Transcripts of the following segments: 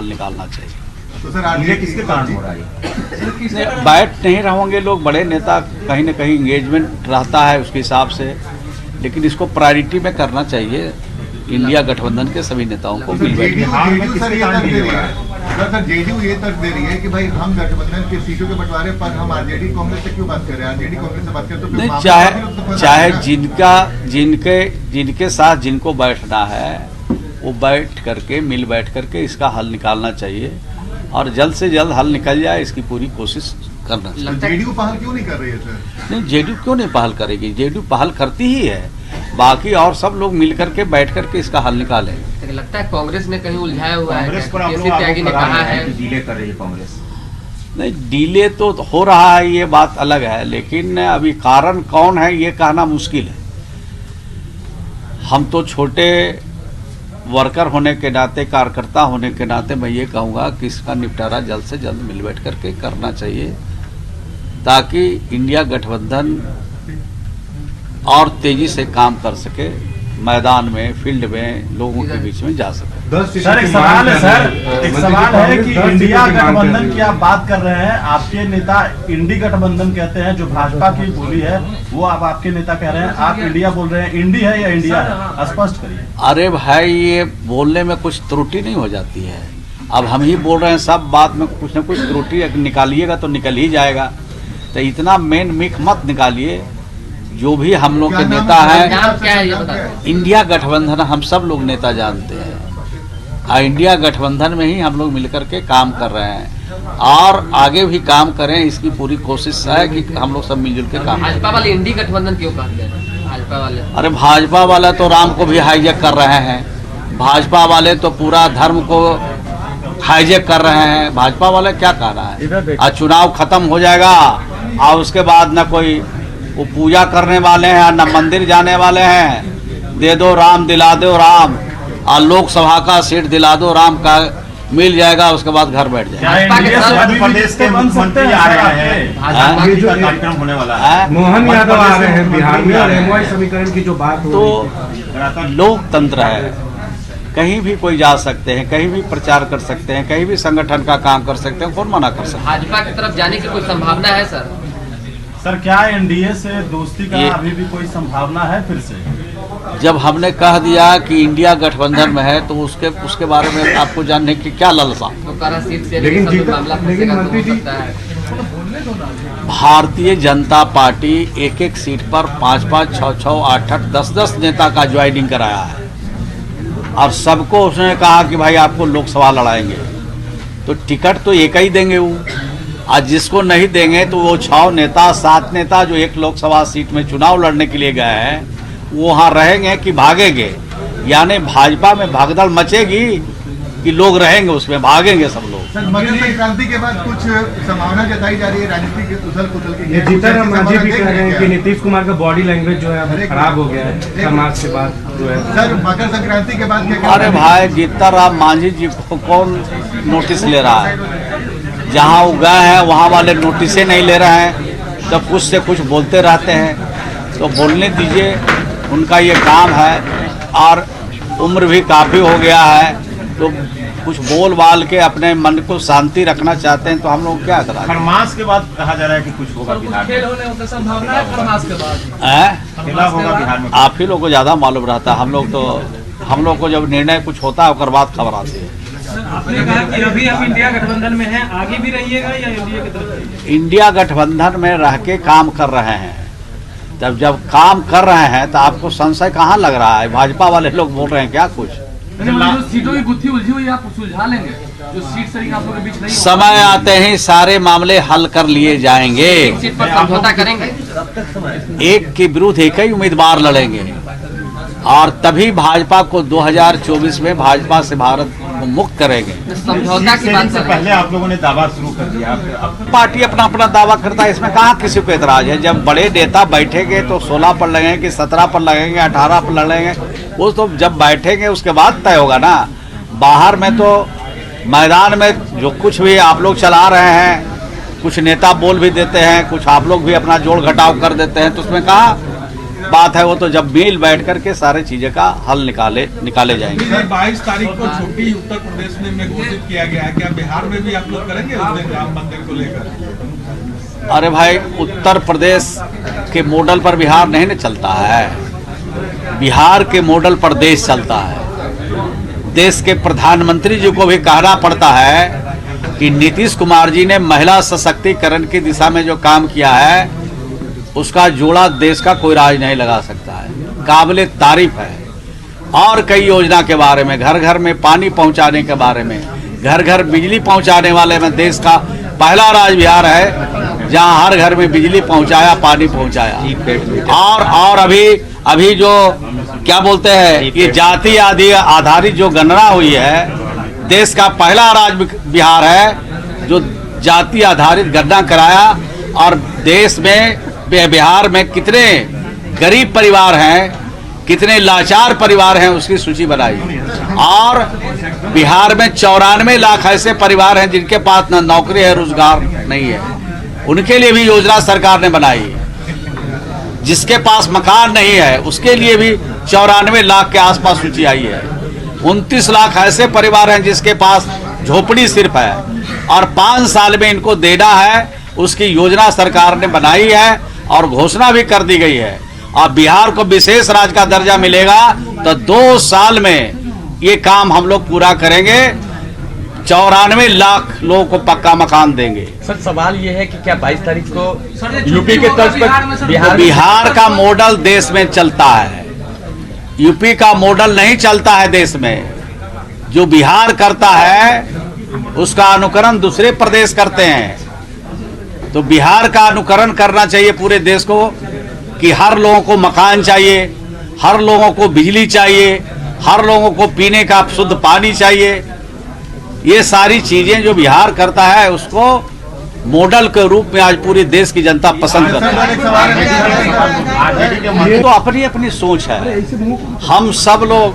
हल निकालना चाहिए। तो सर आज ये किसके कारण हो रहा है? बैठ नहीं रहेंगे लोग, बड़े नेता कहीं ना कहीं इंगेजमेंट रहता है उसके हिसाब से, लेकिन इसको प्रायोरिटी में करना चाहिए। इंडिया गठबंधन के सभी नेताओं को मिल बैठ जेडीयू ये तर्क दे रही है कि भाई हम गठबंधन के सीटों के बंटवारे पर हम आरजेडी कांग्रेस से क्यों बात कर रहे हैं, आरजेडी कांग्रेस से बात करें तो फिर नहीं, चाहे जिनके साथ जिनको बैठना है वो बैठ करके इसका हल निकालना चाहिए और जल्द से जल्द हल निकल जाए, इसकी पूरी कोशिश करना चाहिए। जेडीयू पहल क्यों नहीं कर रही है सर? नहीं, जेडीयू क्यों नहीं पहल करेगी? जेडीयू पहल करती ही है, बाकी और सब लोग मिल करके बैठ करके इसका हल निकालें। लगता है कांग्रेस ने कहीं उलझाया हुआ है, कांग्रेस पर केसी त्यागी ने कहा है कि डिले कर रही है कांग्रेस। नहीं, डिले तो हो रहा है, ये बात अलग है, लेकिन अभी कारण कौन है ये कहना मुश्किल है। हम तो छोटे वर्कर होने के नाते, कार्यकर्ता होने के नाते मैं ये कहूँगा कि इसका निपटारा जल्द से जल्द मिल बैठ करके करना चाहिए, ताकि इंडिया गठबंधन और तेजी से काम कर सके, मैदान में, फील्ड में, लोगों के बीच में जा सके। सर एक सवाल है कि इंडिया गठबंधन की आप बात कर रहे हैं, आपके नेता इंडी गठबंधन कहते हैं, जो भाजपा की बोली है वो अब आपके नेता कह रहे हैं, आप इंडिया बोल रहे हैं। इंडी है या इंडिया है, स्पष्ट करिए। अरे भाई, ये बोलने में कुछ त्रुटि नहीं हो जाती है? अब हम ही बोल रहे हैं, सब बात में कुछ न कुछ त्रुटि निकालिएगा तो निकल ही जाएगा, तो इतना मेन मिक मत निकालिए। जो भी हम लोग के नेता हैं, इंडिया गठबंधन हम सब लोग नेता जानते हैं, और इंडिया गठबंधन में ही हम लोग मिलकर के काम कर रहे हैं और आगे भी काम करें, इसकी पूरी कोशिश है कि हम लोग सब मिलजुल के काम करें। भाजपा वाले इंडी गठबंधन क्यों कहते हैं? भाजपा वाले, अरे भाजपा वाले तो राम को भी हाईजैक कर रहे हैं, भाजपा वाले तो पूरा धर्म को हाईजैक कर रहे हैं। भाजपा वाले क्या कह रहा है? आज चुनाव खत्म हो जाएगा और उसके बाद न कोई वो पूजा करने वाले हैं न मंदिर जाने वाले हैं। दे दो राम, दिला दो राम, और लोकसभा का सीट दिला दो राम का, मिल जाएगा, उसके बाद घर बैठ जाएगा। प्रदेश के मुख्यमंत्री आ रहे हैं, कार्यक्रम होने वाला है, मोहन यादव आ रहे हैं बिहार में, और एमवाई समीकरण की जो बात हो तो लोकतंत्र है, कहीं भी कोई जा सकते हैं, कहीं भी प्रचार कर सकते हैं, कहीं भी संगठन का काम कर सकते हैं, कौन मना कर सकते हैं? भाजपा की तरफ जाने की कोई संभावना है सर? सर क्या एनडीए से दोस्ती का अभी भी कोई संभावना है फिर से? जब हमने कह दिया कि इंडिया गठबंधन में है तो उसके बारे में आपको जानने की क्या लालसा? लेकिन मंत्री जी, भारतीय जनता पार्टी एक एक सीट पर 5-5, 6-6, 8-8, 10-10 नेता का ज्वाइनिंग कराया है और सबको उसने कहा कि भाई आपको लोकसभा लड़ाएंगे, तो टिकट तो एक ही देंगे वो। आज जिसको नहीं देंगे तो वो 6 नेता 7 नेता जो एक लोकसभा सीट में चुनाव लड़ने के लिए गए हैं, वो वहाँ रहेंगे कि भागेंगे? यानी भाजपा में भागदड़ मचेगी कि लोग रहेंगे उसमें, भागेंगे सब लोग। मकर संक्रांति के बाद कुछ संभावना जताई जा रही है राजनीति के उथल पुथल की। जीतन मांझी भी कह रहे हैं कि नीतीश कुमार का बॉडी लैंग्वेज जो है खराब हो गया है समाज से बात जो है। सर मकर संक्रांति के बाद क्या? अरे भाई, जीतन राम मांझी जी को कौन नोटिस ले रहा है? जहाँ वो गए हैं वहाँ वाले नोटिसे नहीं ले रहे हैं, तो कुछ से कुछ बोलते रहते हैं, तो बोलने दीजिए, उनका ये काम है और उम्र भी काफ़ी हो गया है, तो कुछ बोल बाल के अपने मन को शांति रखना चाहते हैं, तो हम लोग क्या करें? खरमास के बाद कहा जा रहा है कि कुछ होगा बिहार में, संभावना है खरमास के बाद? खेला होगा बिहार में। आप ही लोग को ज़्यादा मालूम रहता है, हम लोग को जब निर्णय कुछ होता है उसके बाद खबर आती है। आपने कहा कि अभी आप इंडिया गठबंधन में हैं, आगे भी रहिएगा या इंडिया की तरफ? इंडिया गठबंधन में रह के काम कर रहे हैं, जब काम कर रहे हैं तो आपको संशय कहाँ लग रहा है? भाजपा वाले लोग बोल रहे हैं क्या कुछ? जो सीटों की गुत्थी उलझी हुई आप सुलझा लेंगे, जो सीट सही आप लोगों के बीच नहीं, समय आते ही सारे मामले हल कर लिए जाएंगे। सीट पर समझौता करेंगे, एक के विरुद्ध एक ही उम्मीदवार लड़ेंगे और तभी भाजपा को 2024 में भाजपा से भारत को मुक्त करेंगे। समझौता की बात से पहले आप लोगों ने दावा शुरू कर दिया। पार्टी अपना अपना दावा करता है, इसमें कहाँ किसी को एतराज है। जब बड़े नेता बैठेंगे तो 16 पर लगेंगे कि 17 पर लगेंगे, 18 पर लगेंगे, वो तो जब बैठेंगे उसके बाद तय होगा ना। बाहर में तो मैदान में जो कुछ भी आप लोग चला रहे हैं, कुछ नेता बोल भी देते हैं, कुछ आप लोग भी अपना जोड़ घटाव कर देते हैं, तो उसमें कहा बात है वो तो जब मिल बैठ करके सारे चीजें का हल निकाले जाएंगे। 22 तारीख को छुट्टी उत्तर प्रदेश में घोषित किया गया है, क्या बिहार में भी आप लोग करेंगे उस दिन राम मंदिर को लेकर? अरे भाई, उत्तर प्रदेश के मॉडल पर बिहार नहीं न चलता है, बिहार के मॉडल पर देश चलता है। देश के प्रधानमंत्री जी को भी कहना पड़ता है कि नीतीश कुमार जी ने महिला सशक्तिकरण की दिशा में जो काम किया है उसका जोड़ा देश का कोई राज नहीं लगा सकता है, काबिले तारीफ है। और कई योजना के बारे में, घर घर में पानी पहुंचाने के बारे में, घर घर बिजली पहुंचाने वाले में देश का पहला राज्य बिहार है जहां हर घर में बिजली पहुंचाया, पानी पहुंचाया। और अभी जो क्या बोलते हैं, ये जाति आदि आधारित जो गणना हुई है, देश का पहला राज्य बिहार है जो जाति आधारित गणना कराया। और देश में, बिहार में कितने गरीब परिवार हैं, कितने लाचार परिवार हैं, उसकी सूची बनाई। और बिहार में 94 लाख ऐसे परिवार हैं जिनके पास न नौकरी है, रोजगार नहीं है, उनके लिए भी योजना सरकार ने बनाई। जिसके पास मकान नहीं है उसके लिए भी 94 लाख के आसपास सूची आई है। 29 लाख ऐसे परिवार हैं जिसके पास झोपड़ी सिर्फ है और 5 साल में इनको देना है, उसकी योजना सरकार ने बनाई है और घोषणा भी कर दी गई है। और बिहार को विशेष राज्य का दर्जा मिलेगा तो 2 साल में ये काम हम लोग पूरा करेंगे, 94 लाख लोगों को पक्का मकान देंगे। सर सवाल ये है कि क्या 22 तारीख को यूपी के तर्ज पर बिहार का मॉडल देश में चलता है, यूपी का मॉडल नहीं चलता है देश में। जो बिहार करता है उसका अनुकरण दूसरे प्रदेश करते हैं। तो बिहार का अनुकरण करना चाहिए पूरे देश को कि हर लोगों को मकान चाहिए, हर लोगों को बिजली चाहिए, हर लोगों को पीने का शुद्ध पानी चाहिए। ये सारी चीजें जो बिहार करता है उसको मॉडल के रूप में आज पूरे देश की जनता पसंद करती है। तो अपनी अपनी सोच है।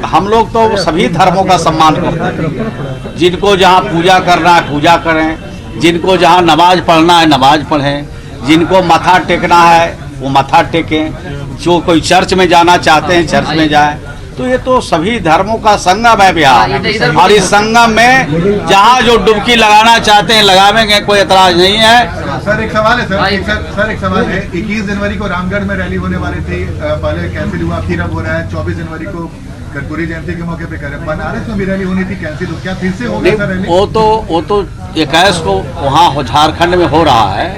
हम लोग तो सभी धर्मों का सम्मान करते हैं। जिनको जहाँ पूजा करना है पूजा करें, जिनको जहाँ नमाज पढ़ना है नमाज पढ़ें, जिनको मत्था टेकना है वो मत्था टेकें, जो कोई चर्च में जाना चाहते हैं चर्च में जाए। तो ये तो सभी धर्मों का संगम है बिहार, और इस संगम में जहाँ जो डुबकी लगाना चाहते हैं लगावेंगे, कोई एतराज नहीं है। सर एक सवाल है सर एक सवाल है। 21 जनवरी को रामगढ़ में रैली होने वाली थी, पहले कैंसिल हुआ, फिर अब हो रहा है। 24 जनवरी को कर्पूरी जयंती के मौके पे करें, बनारस में भी रैली होनी थी, कैंसिल हो, क्या फिर से होगा सर रैली? वो तो 21 को वहाँ झारखंड में हो रहा है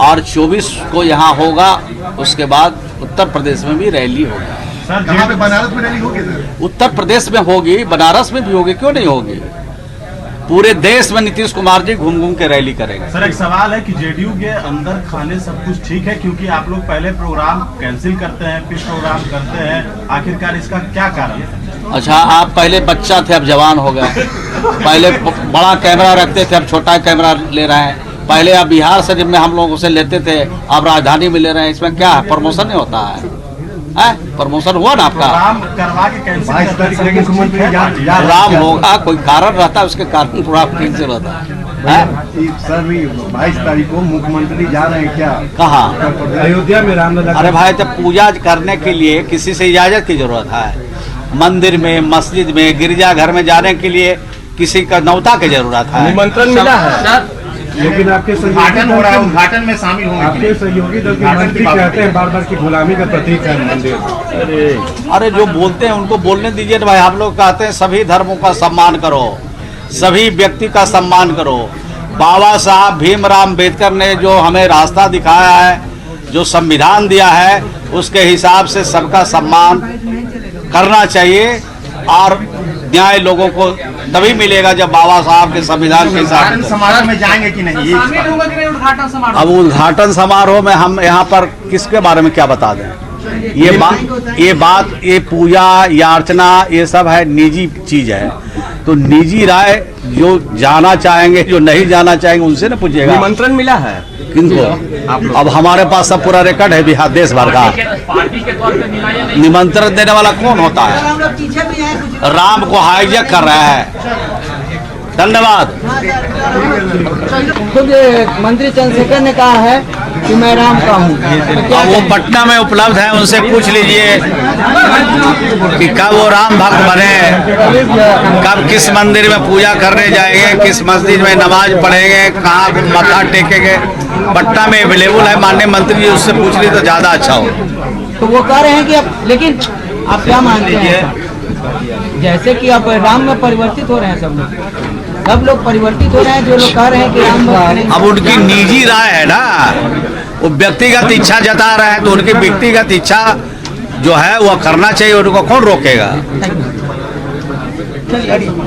और 24 को यहाँ होगा। उसके बाद उत्तर प्रदेश में भी रैली होगी। कहाँ पे? बनारस में रैली होगी सर? उत्तर प्रदेश में होगी, बनारस में भी होगी, क्यों नहीं होगी। पूरे देश में नीतीश कुमार जी घूम घूम के रैली करेंगे। सर एक सवाल है कि जेडीयू के अंदर खाने सब कुछ ठीक है, क्योंकि आप लोग पहले प्रोग्राम कैंसिल करते हैं फिर प्रोग्राम करते हैं, आखिरकार इसका क्या कारण है? अच्छा, आप पहले बच्चा थे अब जवान हो गए, पहले बड़ा कैमरा रखते थे अब छोटा कैमरा ले रहे हैं, पहले आप बिहार से में हम लोगों से लेते थे अब राजधानी में ले रहे हैं। इसमें क्या है, प्रमोशन नहीं होता है? प्रमोशन हुआ ना आपका? राम करवा के कैंसिल राम होगा, कोई कारण रहता है, उसके कारण प्रोग्राम कैंसिल होता है। सर 22 तारीख को मुख्यमंत्री जा रहे हैं क्या? कहाँ? अयोध्या में रामलला। अरे भाई, जब पूजा करने के लिए किसी से इजाजत की जरूरत है? मंदिर में, मस्जिद में, गिरजाघर में जाने के लिए किसी का न्योता की जरूरत है? निमंत्रण मिला है, लेकिन आपके उद्घाटन हो रहा है, उद्घाटन में शामिल होंगे। आपके सहयोगी दल के मंत्री कहते हैं बार बार की गुलामी का प्रतीक है मंदिर। अरे जो बोलते हैं उनको बोलने दीजिए भाई। हम लोग कहते हैं सभी धर्मों का सम्मान करो, सभी व्यक्ति का सम्मान करो। बाबा साहब भीमराव अम्बेडकर ने जो हमें रास्ता दिखाया है, जो संविधान दिया है, उसके हिसाब से सबका सम्मान करना चाहिए। और न्याय लोगों को तभी मिलेगा जब बाबा साहब के संविधान के साथ। समारोह में जाएंगे कि नहीं? उद्घाटन समारोह। अब उद्घाटन समारोह में हम यहाँ पर किसके बारे में क्या बता दें? ये पूजा या अर्चना ये सब है, निजी चीज है। तो निजी राय जो जाना चाहेंगे, जो नहीं जाना चाहेंगे उनसे न पूछिएगा। निमंत्रण मिला है किनको? अब हमारे पास सब पूरा रिकॉर्ड है बिहार देश भर का। निमंत्रण देने वाला कौन होता है? राम को हाईजैक कर रहा है, धन्यवाद। खुद मंत्री चंद्रशेखर ने कहा है कि मैं राम का हूँ। अब वो पटना में उपलब्ध है, उनसे पूछ लीजिए कि कब वो राम भक्त बने, कब किस मंदिर में पूजा करने जाएंगे, किस मस्जिद में नमाज पढ़ेंगे, कहाँ मत्था टेकेंगे। पटना में अवेलेबल है, माननीय मंत्री जी, उससे पूछ ली तो ज्यादा अच्छा हो। तो वो कह रहे हैं कि अब, लेकिन आप क्या मानते हैं जैसे कि अब राम में परिवर्तित हो रहे हैं सब लोग परिवर्तित हो रहे हैं, जो लोग कह रहे हैं कि राम भक्त। अब उनकी निजी राय है ना, वो व्यक्तिगत इच्छा जता रहे हैं, तो उनकी व्यक्तिगत इच्छा जो है वो करना चाहिए, उनको कौन रोकेगा।